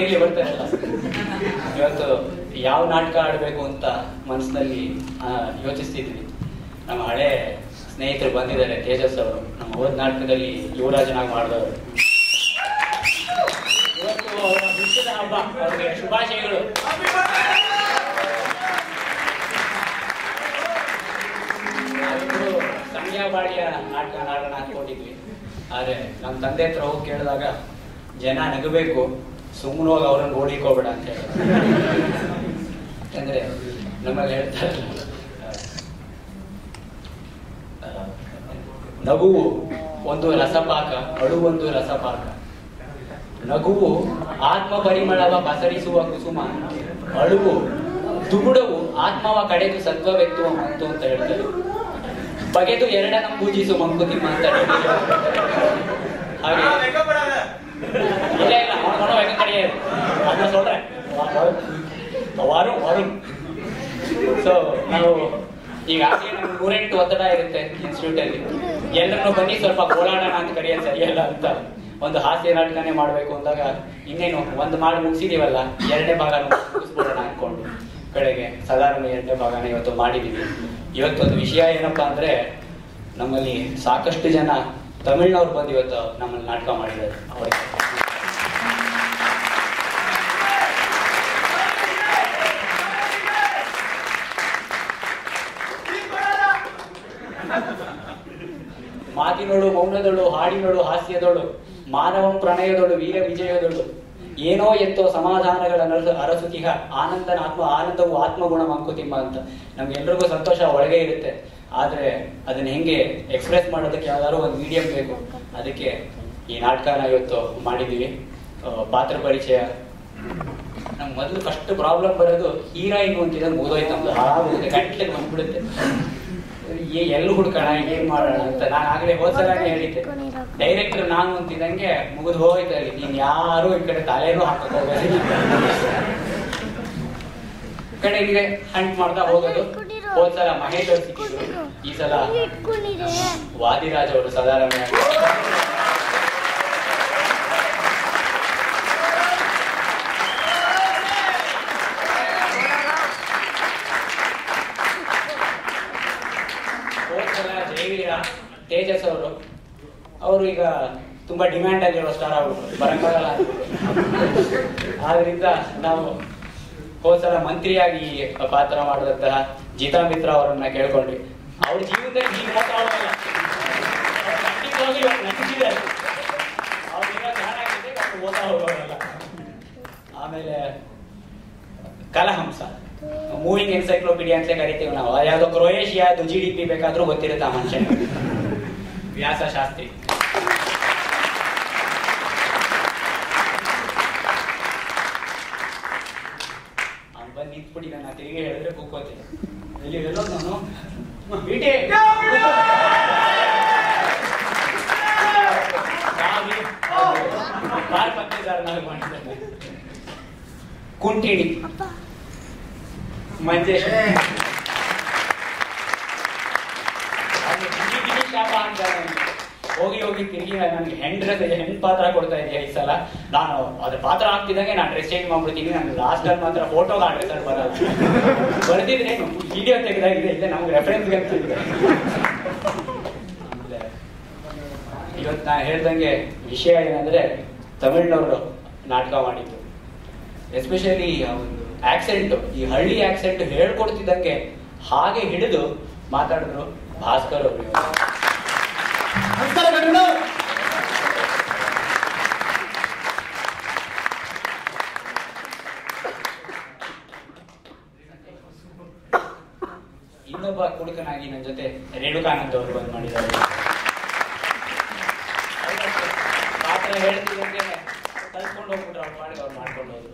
ಇಲ್ಲಿ ಬರ್ತಾರಲ್ಲ, ಇವತ್ತು ಯಾವ ನಾಟಕ ಆಡಬೇಕು ಅಂತ ಮನಸ್ಸಿನಲ್ಲಿ ಯೋಚಿಸ್ತಿದ್ವಿ. ನಮ್ಮ ಹಳೆ ಸ್ನೇಹಿತರು ಬಂದಿದ್ದಾರೆ, ತೇಜಸ್ ಅವರು, ನಮ್ಮ ಹೋದ ನಾಟಕದಲ್ಲಿ ಯುವರಾಜನಾಗಿ ಮಾಡಿದವರು. ಇವತ್ತು ಅವರ ಹುಟ್ಟಿದ ಹಬ್ಬ, ಅವರಿಗೆ ಶುಭಾಶಯಗಳು. ನಾವಿಬ್ಬರು ಸಂಧ್ಯಾ ಬಾಳಿಯ ನಾಟಕ ಆಡೋಣ ಅಂದ್ಕೊಂಡಿದ್ವಿ. ಆದ್ರೆ ನಮ್ಮ ತಂದೆ ಹತ್ರ ಹೋಗಿ ಕೇಳಿದಾಗ ಜನ ನಗಬೇಕು, ಸುಮ್ಮನೆ ಹೋಗಿ ಅವ್ರನ್ನ ಓಡಿಕೋಬೇಡ ಅಂತ ಹೇಳಿ. ಯಾಕಂದ್ರೆ ನಮ್ಮಲ್ಲಿ ಹೇಳ್ತಾರೆ, ನಗುವು ಒಂದು ರಸಪಾಕ, ಅಳುವೊಂದು ರಸಪಾಕ. ನಗುವು ಆತ್ಮ ಪರಿಮಳವ ಪಸರಿಸುವ ಕುಸುಮ, ಅಳುವು ದುಗುಡವು ಆತ್ಮವ ಕಡೆದು ಸತ್ವವೆತ್ತುವ ಮಂತು ಅಂತ ಹೇಳ್ತಾರೆ. ಬಗೆದು ಎರಡನ್ನ ಪೂಜಿಸು ಮಂಕುತಿಮ್ಮ ಅಂತ ಹೇಳಿ. ಹಾಗೆ ಇಲ್ಲ ಇಲ್ಲ ಅವನು ಹೆಂಗ ಕಡೆயாது ಅದನ್ನ சொல்றேன் ವರುಣ್. ಸೊ ನಾವು ಈಗಾಗಲೇ ನಮ್ಗೆ 108 ಒತ್ತಡ ಇರುತ್ತೆ ಇನ್ಸ್ಟಿಟ್ಯೂಟ್ ಅಲ್ಲಿ. ಎಲ್ಲರನ್ನು ಬನ್ನಿ ಸ್ವಲ್ಪ ಗೋಳಾಡೋಣ ಅಂತ ಕರೆಯೋದು ಸರಿಯಲ್ಲ ಅಂತ ಒಂದು ಹಾಸ್ಯ ನಾಟಕನೇ ಮಾಡ್ಬೇಕು ಅಂದಾಗ ಇನ್ನೇನು ಒಂದು ಮಾಡಿ ಮುಗಿಸಿದೀವಲ್ಲ, ಎರಡನೇ ಭಾಗ ಮುಗಿಸ್ಬಿಡೋಣ ಅನ್ಕೊಂಡು ಕಡೆಗೆ ಸಾಧಾರಣ ಎರಡನೇ ಭಾಗನ ಇವತ್ತು ಮಾಡಿದೀವಿ. ಇವತ್ತೊಂದು ವಿಷಯ ಏನಪ್ಪಾ ಅಂದ್ರೆ, ನಮ್ಮಲ್ಲಿ ಸಾಕಷ್ಟು ಜನ ತಮಿಳ್ನವ್ರು ಬಂದು ಇವತ್ತು ನಮ್ಮಲ್ಲಿ ನಾಟಕ ಮಾಡಿದ್ದಾರೆ. ಅವರಿಗೆ ಮಾತಿನೋಳು ಮೌನದೋಳು, ಹಾಡಿನೋಳು ಹಾಸ್ಯದೋಳು, ಮಾನವಂ ಪ್ರಣಯದೋಳು, ವೀರ ವಿಜಯದೋಳು, ಏನೋ ಎತ್ತೋ ಸಮಾಧಾನಗಳ ಅರಸುತಿಹ ಆನಂದವು ಆತ್ಮಗುಣ ಮಂಕುತಿಮ್ಮ ಅಂತ. ನಮ್ಗೆಲ್ರಿಗೂ ಸಂತೋಷ ಒಳಗೆ ಇರುತ್ತೆ, ಆದ್ರೆ ಅದನ್ನ ಹೆಂಗೆ ಎಕ್ಸ್ಪ್ರೆಸ್ ಮಾಡೋದಕ್ಕೆ ಯಾವ್ದಾದ್ರು ಒಂದು ಮೀಡಿಯಂ ಬೇಕು. ಅದಕ್ಕೆ ಈ ನಾಟಕನ ಇವತ್ತು ಮಾಡಿದೀವಿ. ಪಾತ್ರ ಪರಿಚಯ. ನಮ್ಗೆ ಮೊದಲು ಫಸ್ಟ್ ಪ್ರಾಬ್ಲಮ್ ಬರೋದು ಹೀರೋಯಿನ್ ಅಂತಿದ್ರೆ ಮುಗಿದೋಯ್ತು ನಮ್ದು. ಗಂಟೆ ಬಂದ್ಬಿಡುತ್ತೆ, ಎಲ್ಲಿ ಹುಡ್ಕೋಣ, ಏನ್ ಮಾಡೋಣ ಅಂತ. ನಾನು ಆಗ್ಲೇ ಹೋದ್ಸಲನೇ ಹೇಳಿದ್ದೆ, ಡೈರೆಕ್ಟರ್ ನಾನು ಅಂತಿದಂಗೆ ಮುಗಿದು ಹೋಯ್ತು ಅಲ್ಲಿ. ನೀನ್ ಯಾರು ಈ ಕಡೆ ತಲೆನೂ ಹಾಕಕ್ ಹೋಗೋದಿಲ್ಲ, ಕಡೆಗೆ ಹಂಟ್ ಮಾಡ್ತಾ ಹೋಗೋದು. ಹೋದ್ಸಲ ಮಹೇಶ್ ಅವ್ರು ಸಿಕ್ಕಿದ್ರು, ಈ ಸಲ ವಾದಿರಾಜ್ ಅವರು ಸಾಧಾರಣ. ಜಯವೀರ ತೇಜಸ್ ಅವರು ಈಗ ತುಂಬಾ ಡಿಮ್ಯಾಂಡ್ ಆಗಿರೋ ಸ್ಟಾರ್ ಆಗ್ಬಿಟ್ರು, ಬರಕ್ಕಾಗಲ್ಲ. ಆದ್ರಿಂದ ನಾವು ಹೋದ್ಸಲ ಮಂತ್ರಿಯಾಗಿ ಪಾತ್ರ ಮಾಡಿದಂತಹ ಗೀತಾ ಮಿತ್ರ ಅವರನ್ನ ಕೇಳ್ಕೊಂಡ್ವಿ. ಅವ್ರ ಜೀವನದಲ್ಲಿ ಓದ್ತಾ ಹೋಗೋರಲ್ಲ. ಆಮೇಲೆ ಕಲಹಂಸ, ಮೂವಿಂಗ್ ಎನ್ಸೈಕ್ಲೋಪೀಡಿಯಾ ಅಂತ ಕರಿತೀವಿ ನಾವು. ಯಾವ್ದೋ ಕ್ರೊಯೇಷಿಯಾದು GDP ಬೇಕಾದ್ರೂ ಗೊತ್ತಿರುತ್ತೆ ಆ ಮನುಷ್ಯ. ವ್ಯಾಸಶಾಸ್ತ್ರಿ. ಅವ್ನು ಬಂದು ನಿಂತ್ಬಿಡಿ, ನಾನು ತಿರುಗಿ ಹೇಳಿದ್ರೆ ಕೂಕೋತೀನಿ. ಇಲ್ಲಿ ಎಲ್ಲೋ ನಾನು ಕುಂಟಿಣಿ ಮಂಜೇಶ್ ಹೋಗಿ ಹೋಗಿ ತಿರುಗಿ ನನಗೆ ಹೆಣ್ಣು ಪಾತ್ರ ಕೊಡ್ತಾ ಇದೆಯಾ ಈ ಸಲ. ನಾನು ಅದ್ರ ಪಾತ್ರ ಆಗ್ತಿದ್ದಂಗೆ ನಾನು ಡ್ರೆಸ್ ಚೇಂಜ್ ಮಾಡ್ಬಿಡ್ತೀನಿ. ನಾನು ಲಾಸ್ಟ್ ಅಲ್ಲಿ ಮಾತ್ರ ಫೋಟೋಗೆ ಆಡ್ರೆ ಬರಲ್ಲ, ಬರ್ದಿದ್ರೇನು ವಿಡಿಯೋ ತೆಗೆದಾಗಿದೆ, ಇಲ್ಲ ನಮ್ಗೆ ರೆಫರೆನ್ಸ್ಗೆ ಅಂತ ಇದೆ. ಇವತ್ತು ನಾನು ಹೇಳ್ದಂಗೆ ವಿಷಯ ಏನಂದ್ರೆ, ತಮಿಳ್ನವರು ನಾಟಕ ಮಾಡಿದ್ದು, ಎಸ್ಪೆಷಲಿ ಒಂದು ಆಕ್ಸೆಂಟ್, ಈ ಹಳ್ಳಿ ಆಕ್ಸೆಂಟ್ ಹೇಳ್ಕೊಡ್ತಿದ್ದಂಗೆ ಹಾಗೆ ಹಿಡಿದು ಮಾತಾಡಿದ್ರು ಭಾಸ್ಕರ್ ಅವರು. ಇನ್ನೊಬ್ಬ ಕುಡುಕನಾಗಿ ನನ್ನ ಜೊತೆ ರೇಣುಕಾನಂದ್ ಅವರು ಬಂದು ಮಾಡಿದ್ದಾರೆ. ಪಾತ್ರ ಹೇಳ್ತಿದ್ದಂಗೆ ಕಲ್ತ್ಕೊಂಡು ಹೋಗ್ಬಿಟ್ರು, ಅವ್ರು ಮಾಡ್ಕೊಂಡು ಹೋದ್ರು.